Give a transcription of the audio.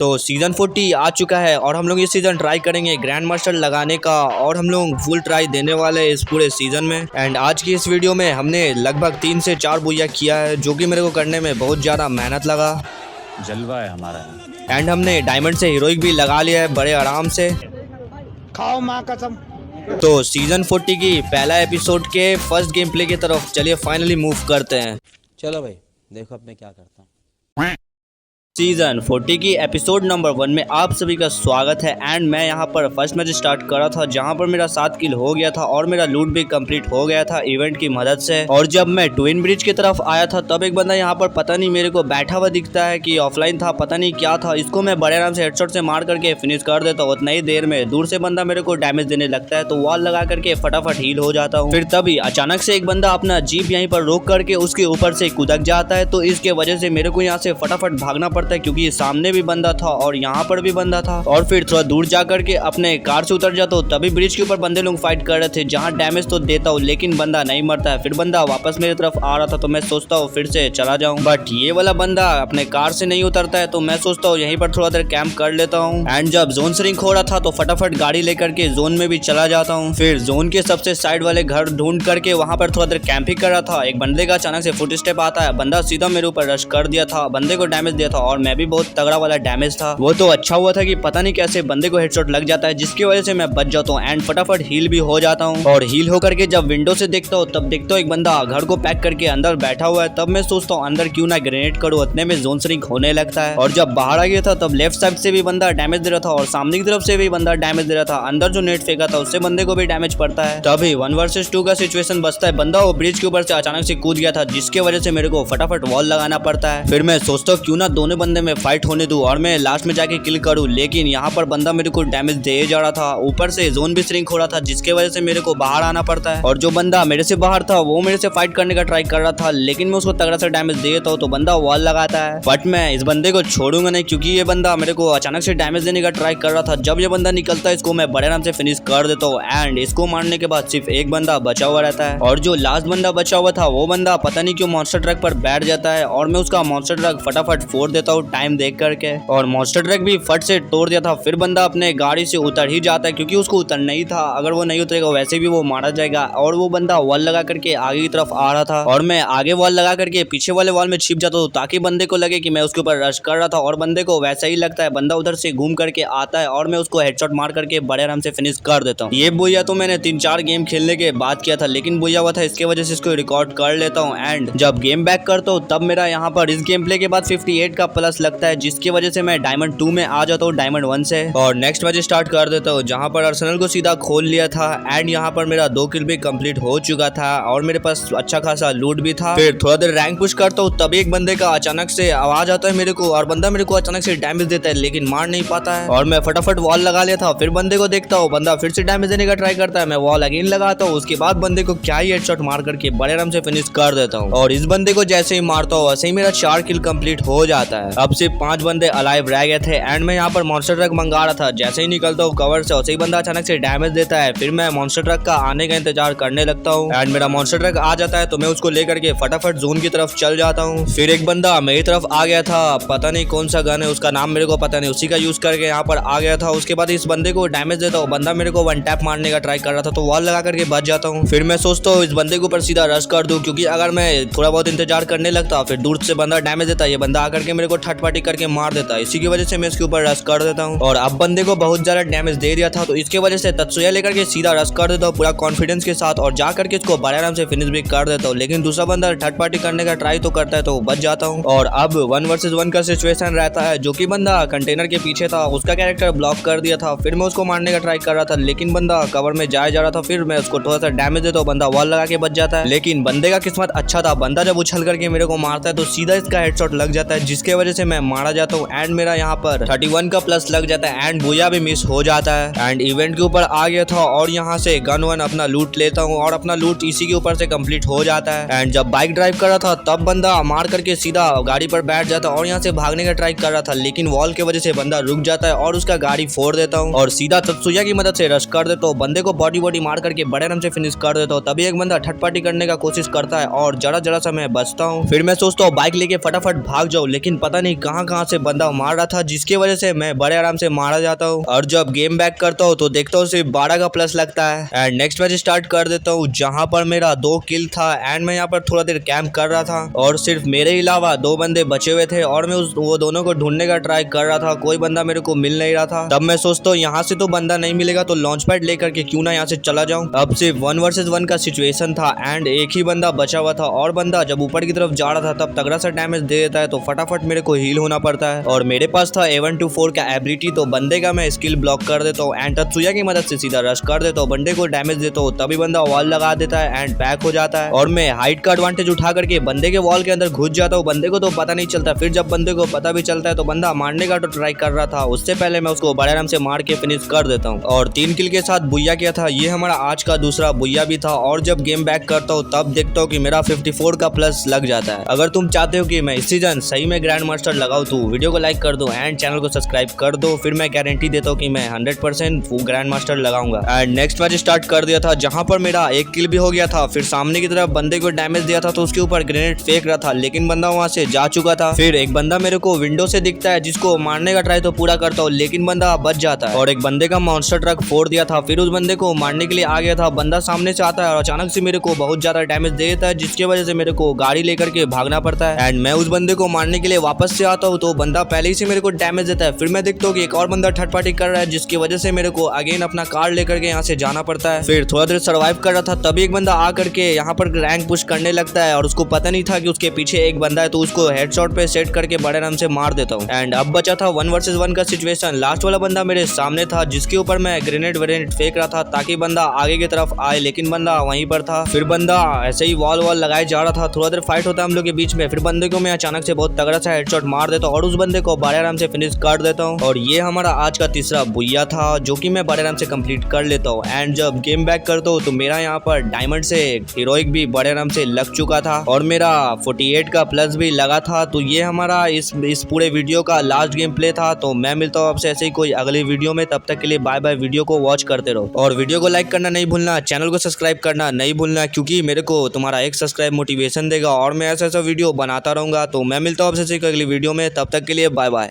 तो सीजन 40 आ चुका है और हम लोग इस सीजन ट्राई करेंगे ग्रैंड मास्टर लगाने का और हम लोग फुल ट्राई देने वाले हैं इस पूरे सीजन में। एंड आज की इस वीडियो में हमने लगभग 3 से 4 बुया किया है, जो कि मेरे को करने में बहुत ज़्यादा मेहनत लगा। जलवा है हमारा। एंड हमने डायमंड से हीरोइक भी लगा लिया है बड़े आराम से। खाओ माँ कसम। तो सीजन 40 की पहला एपिसोड के फर्स्ट गेम प्ले की तरफ चलिए फाइनली मूव करते हैं। चलो भाई देखो अब मैं क्या करता हूँ। सीजन 40 की एपिसोड नंबर 1 में आप सभी का स्वागत है। एंड मैं यहाँ पर फर्स्ट मैच स्टार्ट करा था, जहाँ पर मेरा 7 किल हो गया था और मेरा लूट भी कंप्लीट हो गया था इवेंट की मदद से। और जब मैं ट्विन ब्रिज की तरफ आया था तब एक बंदा यहाँ पर पता नहीं मेरे को बैठा हुआ दिखता है कि ऑफलाइन था, पता नहीं क्या था। इसको मैं बड़े आराम से हेडशॉट से मार करके फिनिश कर देता हूँ। उतना ही देर में दूर से बंदा मेरे को डैमेज देने लगता है, तो वॉल लगा करके फटाफट हील हो जाता हूँ। फिर तभी अचानक से एक बंदा अपना जीप यहीं पर रोक करके उसके ऊपर से कूदक जाता है, तो इसके वजह से मेरे को यहाँ से फटाफट भागना पड़ता है, क्योंकि सामने भी बंदा था और यहाँ पर भी बंदा था। और फिर थोड़ा दूर जा करके अपने कार से उतर जाता हूँ। तभी ब्रिज के ऊपर बंदे लोग फाइट कर रहे थे, जहाँ डैमेज तो देता हूँ लेकिन बंदा नहीं मरता है। फिर बंदा वापस मेरी तरफ आ रहा था, तो मैं सोचता हूँ फिर से चला जाऊँ, बट ये वाला बंदा अपने कार से नहीं उतरता है। तो मैं सोचता हूँ यहीं पर थोड़ा देर कैंप कर लेता हूँ। एंड जब जोन श्रिंक हो रहा था तो फटाफट गाड़ी लेकर के जोन में भी चला जाता हूँ। फिर जोन के सबसे साइड वाले घर ढूंढ करके वहाँ पर थोड़ा देर कैंप ही कर रहा था। एक बंदे का अचानक से फुट स्टेप आता है, बंदा सीधा मेरे ऊपर रश कर दिया था, बंदे को डैमेज दिया था और मैं भी बहुत तगड़ा वाला डैमेज था। वो तो अच्छा हुआ था कि पता नहीं कैसे बंदे को हेडशॉट लग जाता है, जिसकी वजह से मैं बच जाता हूँ एंड फटाफट हील भी हो जाता हूँ। और हील होकर के जब विंडो से देखता हूँ तब देखता हूँ एक बंदा घर को पैक करके अंदर बैठा हुआ है। तब मैं सोचता हूँ अंदर क्यों ना ग्रेनेड करूँ, उतने में जोन श्रिंक होने लगता है। और जब बाहर आ गया था तब लेफ्ट साइड से भी बंदा डैमेज दे रहा था और सामने की तरफ से भी बंदा डैमेज दे रहा था। अंदर जो नेट फेंका था उससे बंदे को भी डैमेज पड़ता है। तभी 1 वर्सेस 2 का सिचुएशन बचता है। बंदा वो ब्रिज के ऊपर से अचानक से कूद गया था, जिसकी वजह से मेरे को फटाफट वॉल लगाना पड़ता है। फिर मैं सोचता हूँ क्यों ना दोनों बंदे में फाइट होने दूं और मैं लास्ट में जाके किल करूं, लेकिन यहाँ पर बंदा मेरे को डैमेज दे जा रहा था। ऊपर से जोन भी श्रिंक हो रहा था, जिसके वजह से मेरे को बाहर आना पड़ता है। और जो बंदा मेरे से बाहर था वो मेरे से फाइट करने का ट्राई कर रहा था, लेकिन मैं उसको तगड़ा सा डैमेज देता हूँ तो बंदा वॉल लगाता है। बट मैं इस बंदे को छोड़ूंगा नहीं, क्योंकि ये बंदा मेरे को अचानक से डैमेज देने का ट्राई कर रहा था। जब ये बंदा निकलता है इसको मैं बड़े आराम से फिनिश कर देता हूँ। एंड इसको मारने के बाद सिर्फ एक बंदा बचा हुआ रहता है, और जो लास्ट बंदा बचा हुआ था वो बंदा पता नहीं क्यों मॉन्स्टर ट्रक पर बैठ जाता है और मैं उसका मॉन्स्टर ट्रक फटाफट फोड़ देता हूँ टाइम देख करके, और मॉन्स्टर ट्रक भी फट से तोड़ दिया था। फिर बंदा अपने गाड़ी से उतर ही जाता है, क्योंकि उसको उतरना ही था। अगर वो नहीं उतरेगा वैसे भी वो मारा जाएगा। और वो बंदा वॉल लगा करके आगे की तरफ आ रहा था और मैं आगे वॉल लगा करके पीछे वाले वॉल में छिप जाता हूँ, ताकि बंदे को लगे कि मैं उसके ऊपर रश कर रहा था। और बंदे को वैसा ही लगता है, बंदा उधर से घूम करके आता है और मैं उसको हेडशॉट मार करके बड़े आराम से फिनिश कर देता हूँ। ये बुया तो मैंने 3-4 गेम खेलने के बाद किया था, लेकिन बुया हुआ था इसके वजह से इसको रिकॉर्ड कर लेता हूँ। एंड जब गेम बैक करता हूँ तब मेरा यहाँ पर इस गेम प्ले के बाद 58 का प्लस लगता है, जिसकी वजह से मैं डायमंड 2 में आ जाता हूँ डायमंड 1 से। और नेक्स्ट मैच स्टार्ट कर देता हूँ, जहाँ पर अर्सेनल को सीधा खोल लिया था। एंड यहाँ पर मेरा 2 किल भी कंप्लीट हो चुका था और मेरे पास अच्छा खासा लूट भी था। फिर थोड़ा देर रैंक पुश करता हूँ, तभी एक बंदे का अचानक से आवाज आता है मेरे को, और बंदा मेरे को अचानक से डैमेज देता है लेकिन मार नहीं पाता है। और मैं फटाफट वॉल लगा लिया था। फिर बंदे को देखता हूँ, बंदा फिर से डैमेज देने का ट्राई करता है, मैं वॉल अगेन लगाता हूँ। उसके बाद बंदे को क्या ही हेडशॉट मार करके बड़े आराम से फिनिश कर देता हूँ। और इस बंदे को जैसे ही मारता हूँ वैसे ही मेरा 4 किल कंप्लीट हो जाता है। अब सिर्फ 5 बंदे अलाइव रह गए थे। एंड मैं यहाँ पर मॉन्स्टर ट्रक मंगा रहा था, जैसे ही निकलता हूँ कवर से वैसे ही बंदा अचानक से डैमेज देता है। फिर मैं मॉन्स्टर ट्रक का आने का इंतजार करने लगता हूँ। एंड मेरा मॉन्स्टर ट्रक आ जाता है तो मैं उसको लेकर के फटाफट जोन की तरफ चल जाता हूँ। फिर एक बंदा मेरी तरफ आ गया था, पता नहीं कौन सा गन है उसका नाम मेरे को पता नहीं, उसी का यूज करके यहाँ पर आ गया था। उसके बाद इस बंदे को डैमेज देता हूँ, बंदा मेरे को 1 टैप मारने का ट्राई कर रहा था, तो वॉल लगा करके बच जाता हूँ। फिर मैं सोचता हूँ इस बंदे के ऊपर सीधा रश कर दूं, क्योंकि अगर मैं थोड़ा बहुत इंतजार करने लगता फिर दूर से बंदा डैमेज देता, ये बंदा आकर के मेरे को थर्ड पार्टी करके मार देता। इसी की वजह से मैं इसके ऊपर रश कर देता हूँ। और अब बंदे को बहुत ज्यादा डैमेज दे दिया था, तो इसके वजह से तत्सुया लेकर के सीधा रश कर देता हूँ पूरा कॉन्फिडेंस के साथ, और जा करके इसको बड़े आराम से फिनिश भी कर देता हूँ। लेकिन दूसरा बंदा थर्ड पार्टी करने का ट्राई तो करता है तो बच जाता हूँ। और अब 1 वर्सेस 1 का सिचुएशन रहता है। जो कि बंदा कंटेनर के पीछे था, उसका कैरेक्टर ब्लॉक कर दिया था। फिर मैं उसको मारने का ट्राई कर रहा था, लेकिन बंदा कवर में जा रहा था। फिर मैं उसको थोड़ा सा डैमेज देता हूँ, बंदा वॉल लगा के बच जाता है। लेकिन बंदे का किस्मत अच्छा था, बंदा जब उछल करके मेरे को मारता है तो सीधा इसका हेडशॉट लग जाता है, जिसके वजह से मैं मारा जाता हूँ। एंड मेरा यहाँ पर 31 का प्लस लग जाता है एंड बुया भी मिस हो जाता है। एंड इवेंट के ऊपर आ गया था और यहाँ से गन वन अपना लूट लेता हूँ और अपना लूट इसी के ऊपर से कंप्लीट हो जाता है। एंड जब बाइक ड्राइव कर रहा था तब बंदा मार करके सीधा गाड़ी पर बैठ जाता और यहाँ से भागने का ट्राई कर रहा था, लेकिन वॉल की वजह से बंदा रुक जाता है और उसका गाड़ी फोड़ देता हूँ और सीधा तत्सुया की मदद से रश कर देता हूँ। बंदे को बॉडी मार करके बड़े आराम से फिनिश कर देता हूँ। तभी एक बंदा थर्ड पार्टी करने का कोशिश करता है और जरा सा मैं बचता हूँ। फिर मैं सोचता हूँ बाइक लेके फटाफट भाग जाऊँ, लेकिन पता पता नहीं कहाँ कहाँ से बंदा मार रहा था, जिसकी वजह से मैं बड़े आराम से मारा जाता हूँ। और जब गेम बैक करता हूँ तो देखता हूँ सिर्फ 12 का प्लस लगता है। एंड नेक्स्ट मैच स्टार्ट कर देता हूँ, जहाँ पर मेरा 2 किल था। एंड मैं यहाँ पर थोड़ा देर कैंप कर रहा था और सिर्फ मेरे अलावा 2 बंदे बचे हुए थे और मैं वो दोनों को ढूंढने का ट्राई कर रहा था। कोई बंदा मेरे को मिल नहीं रहा था। तब मैं सोचता हूँ यहाँ से तो बंदा नहीं मिलेगा तो लॉन्च पैड लेकर के क्यों ना यहाँ से चला जाऊं। अब सिर्फ 1 वर्सेस 1 का सिचुएशन था एंड एक ही बंदा बचा हुआ था और बंदा जब ऊपर की तरफ जा रहा था तब तगड़ा सा डैमेज दे देता है, तो फटाफट मेरे को हील होना पड़ता है। और मेरे पास था A124 का एबिलिटी, तो बंदे का मैं स्किल ब्लॉक कर देता हूँ एंड तत्सुया की मदद से सीधा रश कर देता हूँ, बंदे को डैमेज देता हूँ। तभी बंदा वॉल लगा देता है एंड बैक हो जाता है और मैं हाइट का एडवांटेज उठा करके बंदे के वॉल के अंदर घुस जाता हूँ। बंदे को तो पता नहीं चलता। फिर जब बंदे को पता भी चलता है तो बंदा मारने का तो ट्राई कर रहा था, उससे पहले मैं उसको बड़े आराम से मार के फिनिश कर देता हूँ और 3 किल के साथ बुया किया था। ये हमारा आज का दूसरा बुया भी था। और जब गेम बैक करता हूँ तब देखता हूँ कि मेरा 54 का प्लस लग जाता है। अगर तुम चाहते हो कि मैं इस सीजन सही में ग्रैंड मास्टर लगाऊं तो वीडियो को लाइक कर दो एंड चैनल को सब्सक्राइब कर दो, फिर मैं गारंटी देता हूँ कि मैं 100% ग्रैंड मास्टर लगाऊंगा। एंड नेक्स्ट मैच स्टार्ट कर दिया था, जहां पर मेरा 1 किल भी हो गया था। फिर सामने की तरफ बंदे को डैमेज दिया था तो उसके ऊपर ग्रेनेड फेंक रहा था, लेकिन बंदा वहां से जा चुका था। फिर एक बंदा मेरे को विंडो से दिखता है, जिसको मारने का ट्राई तो पूरा करता हूँ, लेकिन बंदा बच जाता है और एक बंदे का मॉन्स्टर ट्रक फोड़ दिया था। फिर उस बंदे को मारने के लिए आ गया था, बंदा सामने से आता है और अचानक से मेरे को बहुत ज्यादा डैमेज दे देता है, जिसकी वजह से मेरे को गाड़ी लेकर के भागना पड़ता है। एंड मैं उस बंदे को मारने के लिए वापस से आता हूँ तो बंदा पहले ही से मेरे को डैमेज देता है। फिर मैं देखता हूँ कि एक और बंदा थर्ड पार्टी कर रहा है, जिसकी वजह से मेरे को अगेन अपना कार लेकर के यहाँ से जाना पड़ता है। फिर थोड़ा देर सर्वाइव कर रहा था, तभी एक बंदा आ करके यहाँ पर रैंक पुश करने लगता है और उसको पता नहीं था कि उसके पीछे एक बंदा है, तो उसको हेडशॉट पे सेट करके बड़े आराम से मार देता हूँ। एंड अब बचा था 1 वर्सेस 1 का सिचुएशन। लास्ट वाला बंदा मेरे सामने था, जिसके ऊपर मैं ग्रेनेड वेनेड फेंक रहा था ताकि बंदा आगे की तरफ आए, लेकिन बंदा वहीं पर था। फिर बंदा ऐसे ही वॉल लगाए जा रहा था। थोड़ा देर फाइट होता है हम लोग के बीच में। फिर बंदे को मैं अचानक से बहुत तगड़ा सा हेडशॉट मार देता हूँ और उस बंदे को बड़े आराम से फिनिश कर देता हूँ। और ये हमारा आज का तीसरा बुया था, जो कि मैं बड़े आराम से कंप्लीट कर लेता हूँ। एंड जब गेम बैक करता हूँ तो मेरा यहाँ पर डायमंड से हीरोइक भी बड़े आराम से लग चुका था और मेरा 48 का प्लस भी लगा था। तो ये हमारा इस पूरे वीडियो का लास्ट गेम प्ले था। तो मैं मिलता हूँ आपसे ऐसे ही कोई अगली वीडियो में, तब तक के लिए बाय बाय। वीडियो को वॉच करते रहो और वीडियो को लाइक करना नहीं भूलना, चैनल को सब्सक्राइब करना नहीं भूलना, क्योंकि मेरे को तुम्हारा एक सब्सक्राइब मोटिवेशन देगा और मैं ऐसा वीडियो बनाता रहूंगा। तो मैं मिलता हूँ आपसे अगली वीडियो में, तब तक के लिए बाय बाय।